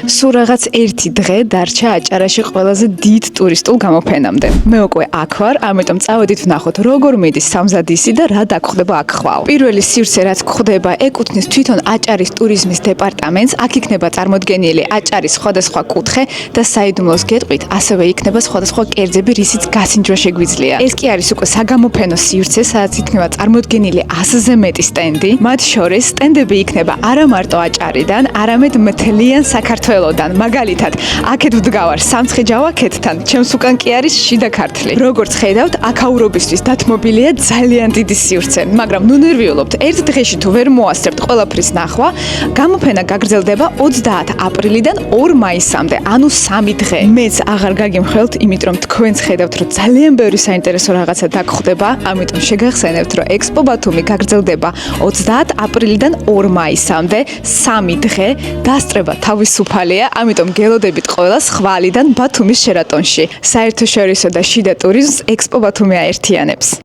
სულ რაღაც ერთი დღე დარჩა აჭარაში ყველაზე დიდ ტურისტულ გამოფენამდე. მე უკვე აქ ვარ, ამიტომ წავედით ვნახოთ როგორ მიდის სამზადისი და რა დაგხვდება აქ ხვალ. პირველი სივრცე რაც გვხვდება ეკუთვნის თვითონ აჭარის ტურიზმის დეპარტამენტს, აქ იქნება წარმოდგენილი აჭარის სხვადასხვა კუთხე და საიდუმლოს გეტყვით, ასევე იქნება სხვადასხვა კერძები, რისიც გასინჯვა შეგვიძლია. ეს კი არის უკვე საგამოფენო სივრცე, სადაც იქნება წარმოდგენილი 100-ზე მეტი სტენდი. მათ შორის სტენდები იქნება არა მარტო აჭარიდან, არამედ მთლიან საქართველოდან. მაგალითად, აქეთ ვდგავარ სამცხე-ჯავახეთთან, ჩემს უკან კი არის შიდა ქართლი. როგორც ხედავთ, აქაურობისთვის დათმობილია ძალიან დიდი სივრცე, მაგრამ ნუ ნერვიულობთ, ერთ დღეში თუ ვერ მოასწრებთ ყველაფრის ნახვა, გამოფენა გაგრძელდება 30 აპრილიდან 2 მაისამდე, ანუ 3 დღე. მეც აღარ გაგიმხელთ, იმიტომ თქვენც ხედავთ, რომ ძალიან ბევრი საინტერესო რაღაცა დაგხვდება, ამიტომ შეგახსენებთ, რომ ექსპო ბათუმი გაგრძელდება 30 აპრილიდან 2 მაისამდე, 3 დღე, დასწრება თავისუფალია, ამიტომ გელოდებით ყველას ხვალიდან ბათუმის შერატონში. საერთაშორისო და შიდა ტურიზმს ექსპო ბათუმი აერთიანებს.